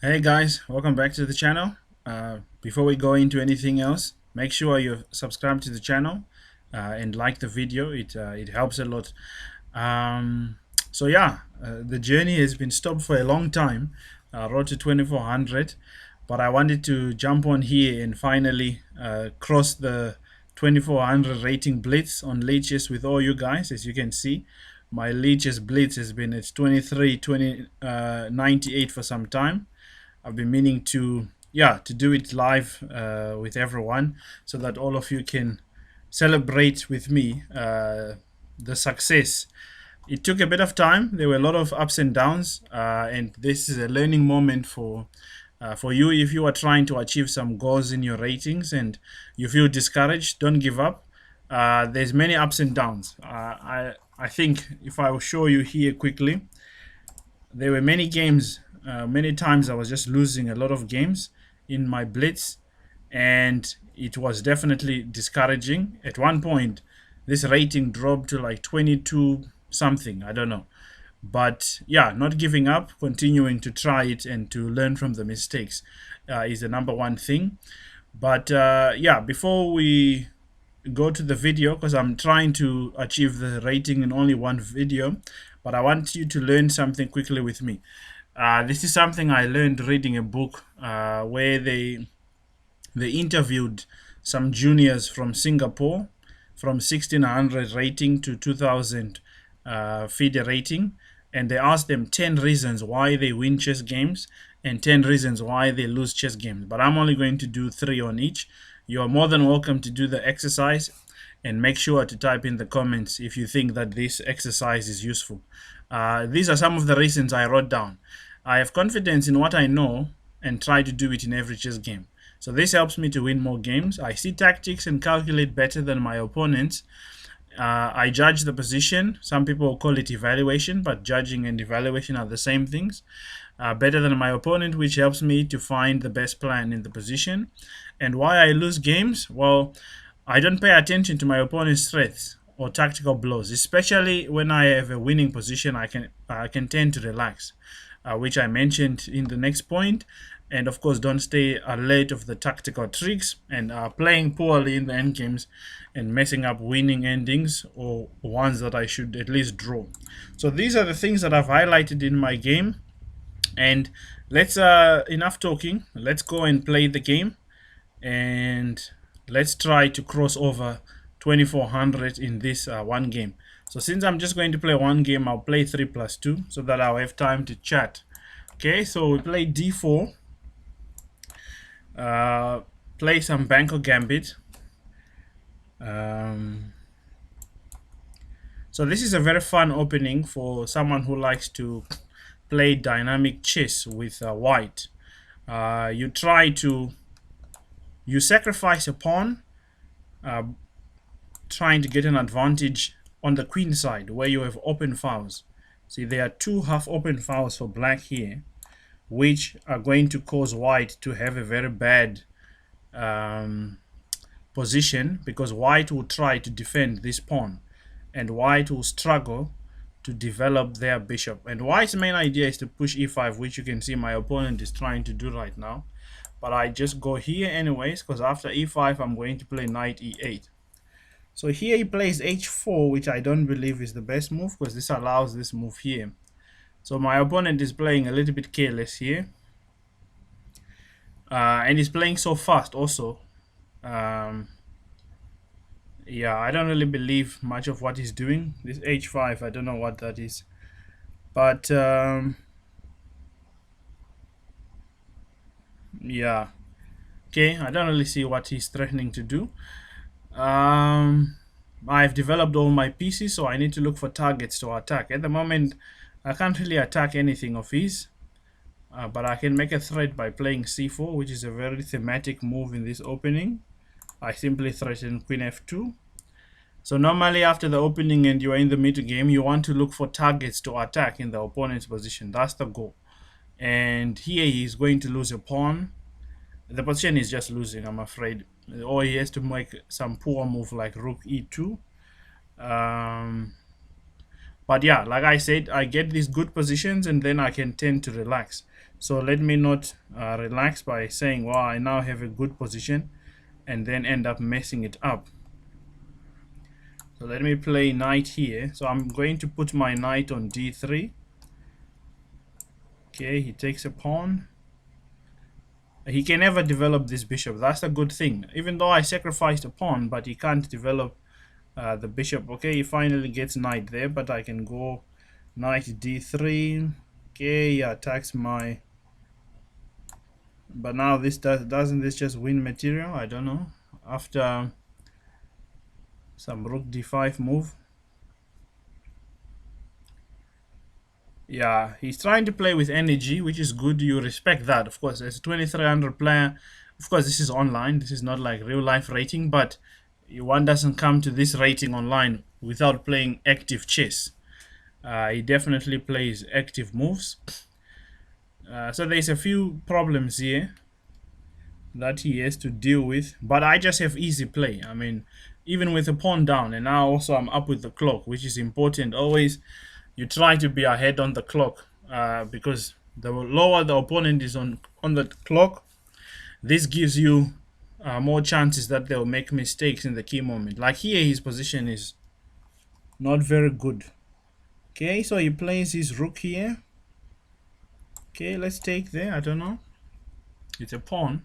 Hey guys, welcome back to the channel. Before we go into anything else, make sure you subscribe to the channel and like the video. It helps a lot. Um, the journey has been stopped for a long time. Road to 2400, but I wanted to jump on here and finally cross the 2400 rating blitz on leeches with all you guys. As you can see, my leeches blitz has been at 98 for some time. I've been meaning to do it live with everyone so that all of you can celebrate with me the success. It took a bit of time. There were a lot of ups and downs, and this is a learning moment for you. If you are trying to achieve some goals in your ratings and you feel discouraged, don't give up. There's many ups and downs. I think if I will show you here quickly, there were many games, many times I was just losing a lot of games in my blitz, and it was definitely discouraging. At one point, this rating dropped to like 22 something, I don't know. But yeah, not giving up, continuing to try it and to learn from the mistakes is the number one thing. But before we go to the video, because I'm trying to achieve the rating in only one video, but I want you to learn something quickly with me. This is something I learned reading a book where they interviewed some juniors from Singapore from 1600 rating to 2000 FIDE rating, and they asked them 10 reasons why they win chess games and 10 reasons why they lose chess games. But I'm only going to do 3 on each. You are more than welcome to do the exercise, and make sure to type in the comments if you think that this exercise is useful. These are some of the reasons I wrote down. I have confidence in what I know and try to do it in every chess game. So this helps me to win more games. I see tactics and calculate better than my opponents. I judge the position. Some people call it evaluation, but judging and evaluation are the same things. Better than my opponent, which helps me to find the best plan in the position. And why I lose games? Well, I don't pay attention to my opponent's threats or tactical blows, especially when I have a winning position. I can tend to relax, which I mentioned in the next point. And of course, don't stay alert of the tactical tricks and playing poorly in the end games and messing up winning endings or ones that I should at least draw. So these are the things that I've highlighted in my game. And let's enough talking. Let's go and play the game, and let's try to cross over 2400 in this one game. So since I'm just going to play one game, I'll play 3 plus 2 so that I'll have time to chat. Okay, so we play d4. Play some Banco Gambit. So this is a very fun opening for someone who likes to play dynamic chess with white. You sacrifice a pawn, trying to get an advantage on the queen side where you have open files. See, there are 2 half open files for black here, which are going to cause white to have a very bad position, because white will try to defend this pawn and white will struggle to develop their bishop. And white's main idea is to push e5, which you can see my opponent is trying to do right now. But I just go here anyways, because after e5 I'm going to play knight e8. So here he plays h4, which I don't believe is the best move, because this allows this move here. So my opponent is playing a little bit careless here, and he's playing so fast also. Yeah, I don't really believe much of what he's doing. This h5, I don't know what that is, but yeah, okay, I don't really see what he's threatening to do. I've developed all my pieces, so I need to look for targets to attack. At the moment, I can't really attack anything of his, but I can make a threat by playing c4, which is a very thematic move in this opening. I simply threaten queen f2. So normally after the opening and you are in the mid game, you want to look for targets to attack in the opponent's position. That's the goal. And here he is going to lose a pawn. The position is just losing, I'm afraid. Or he has to make some poor move like rook e2. But yeah, like I said, I get these good positions and then I can tend to relax. So let me not relax by saying, well, I now have a good position and then end up messing it up. So let me play knight here. So I'm going to put my knight on d3. Okay, he takes a pawn. He can never develop this bishop. That's a good thing. Even though I sacrificed a pawn, but he can't develop the bishop. Okay, he finally gets knight there, but I can go knight d3. Okay, he attacks my... But now this doesn't this just win material? I don't know. After some rook d5 move. Yeah, he's trying to play with energy, which is good. You respect that, of course. As a 2300 player, of course, this is online. This is not like real life rating, but one doesn't come to this rating online without playing active chess. He definitely plays active moves. So there's a few problems here that he has to deal with, but I just have easy play. I mean, even with the pawn down, and now also I'm up with the clock, which is important. Always you try to be ahead on the clock, because the lower the opponent is on the clock, this gives you more chances that they'll make mistakes in the key moment. Like here, his position is not very good. Okay, so he plays his rook here. Okay, let's take there. I don't know, it's a pawn.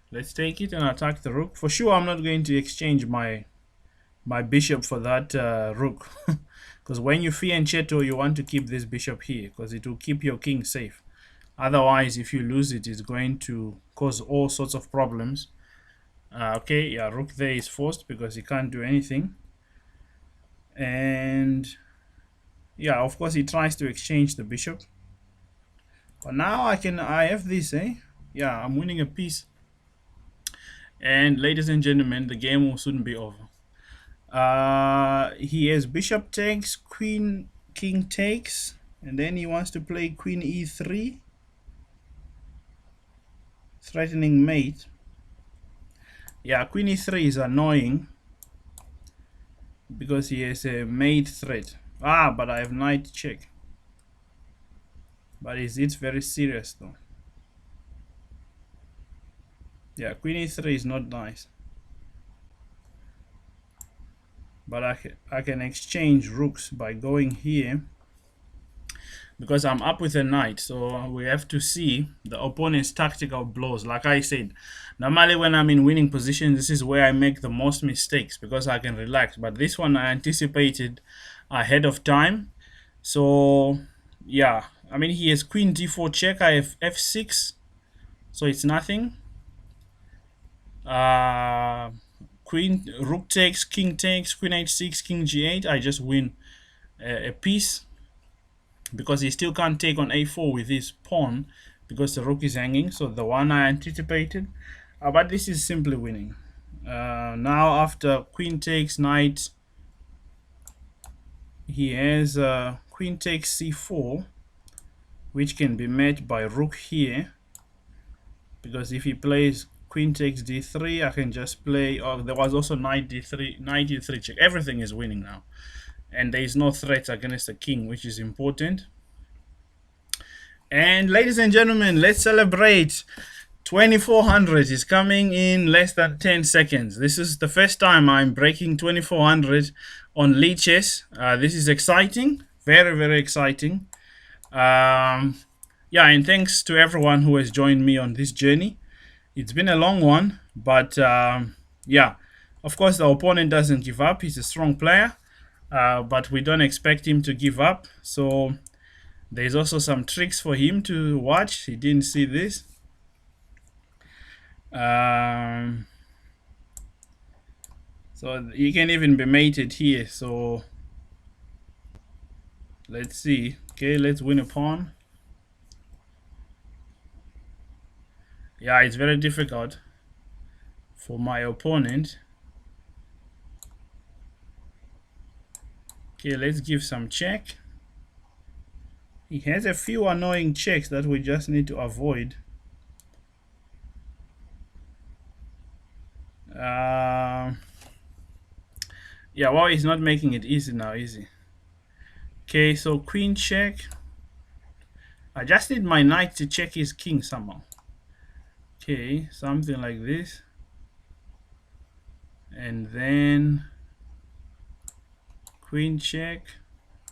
Let's take it and attack the rook. For sure, I'm not going to exchange my bishop for that rook, because when you fianchetto, you want to keep this bishop here because it will keep your king safe. Otherwise, if you lose it, it's going to cause all sorts of problems. Okay, yeah, rook there is forced because he can't do anything. And yeah, of course, he tries to exchange the bishop. But now I have this, eh? Yeah, I'm winning a piece. And ladies and gentlemen, the game will soon be over. He has bishop takes, queen, king takes, and then he wants to play queen e3, threatening mate. Yeah, queen e3 is annoying because he has a mate threat. But I have knight check. But it's very serious though. Yeah, queen e3 is not nice. But I can exchange rooks by going here, because I'm up with a knight. So we have to see the opponent's tactical blows. Like I said, normally when I'm in winning position, this is where I make the most mistakes because I can relax. But this one I anticipated ahead of time. So yeah, I mean, he has queen d4 check. I have f6, so it's nothing. Queen, rook takes, king takes, queen h6, king g8. I just win a piece, because he still can't take on a4 with his pawn because the rook is hanging. So the one I anticipated, but this is simply winning. Now after queen takes knight, he has queen takes c4, which can be met by rook here, because if he plays queen takes d3, I can just play. Oh, there was also knight d3, knight d3 check. Everything is winning now, and there is no threat against the king, which is important. And ladies and gentlemen, let's celebrate. 2400 is coming in less than 10 seconds. This is the first time I'm breaking 2400 on Lead Chess. This is exciting, very, very exciting. Yeah, and thanks to everyone who has joined me on this journey. It's been a long one, but yeah, of course, the opponent doesn't give up. He's a strong player, but we don't expect him to give up. So there's also some tricks for him to watch. He didn't see this. So he can even be mated here. So let's see. Okay, let's win a pawn. Yeah, it's very difficult for my opponent. Okay, let's give some check. He has a few annoying checks that we just need to avoid. Yeah, well, he's not making it easy now, easy. Okay, so queen check. I just need my knight to check his king somehow. Okay, something like this. And then queen check.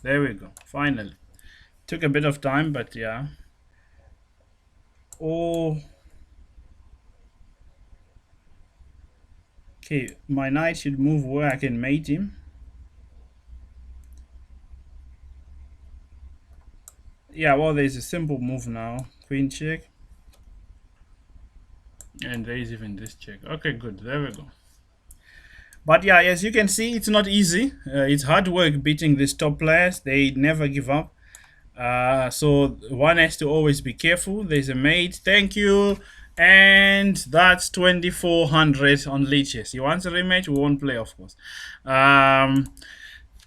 There we go. Finally. Took a bit of time, but yeah. Oh. Okay, my knight should move where I can mate him. Yeah, well, there's a simple move now. Queen check. And there is even this check. Okay, good. There we go. But yeah, as you can see, it's not easy. It's hard work beating these top players. They never give up. So one has to always be careful. There's a mate. Thank you. And that's 2400 on leeches. You want a rematch? We won't play, of course.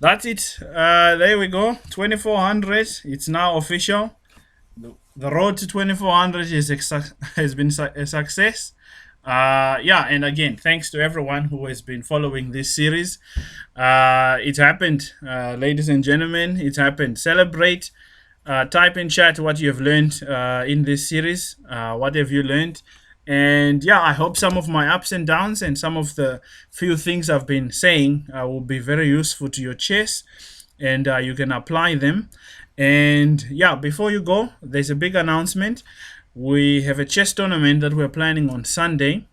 That's it. There we go. 2400. It's now official. The road to 2400 has been a success. Yeah, and again, thanks to everyone who has been following this series. It happened, ladies and gentlemen. It happened. Celebrate. Type in chat what you have learned in this series. What have you learned? And yeah, I hope some of my ups and downs and some of the few things I've been saying will be very useful to your chess, and you can apply them. And yeah, before you go, there's a big announcement. We have a chess tournament that we're planning on Sunday,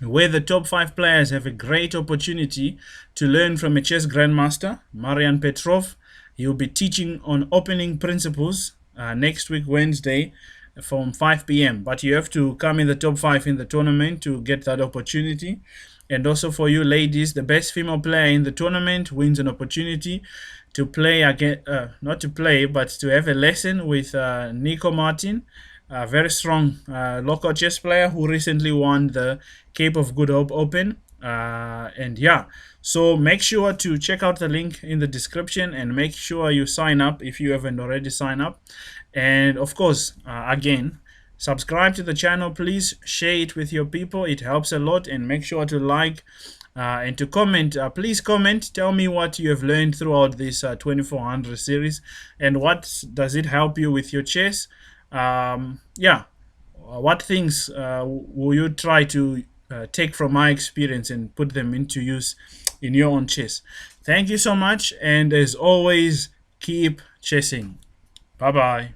where the top 5 players have a great opportunity to learn from a chess grandmaster, Marian Petrov. He will be teaching on opening principles next week, Wednesday, from 5 p.m. But you have to come in the top 5 in the tournament to get that opportunity. And also for you ladies, the best female player in the tournament wins an opportunity to play again, not to play, but to have a lesson with Nico Martin, a very strong local chess player who recently won the Cape of Good Hope Open. And yeah, so make sure to check out the link in the description and make sure you sign up if you haven't already signed up. And of course, again, subscribe to the channel. Please share it with your people. It helps a lot. And make sure to like and to comment. Please comment. Tell me what you have learned throughout this 2400 series and what does it help you with your chess. Yeah, what things will you try to take from my experience and put them into use in your own chess? Thank you so much, and as always, keep chessing. Bye bye.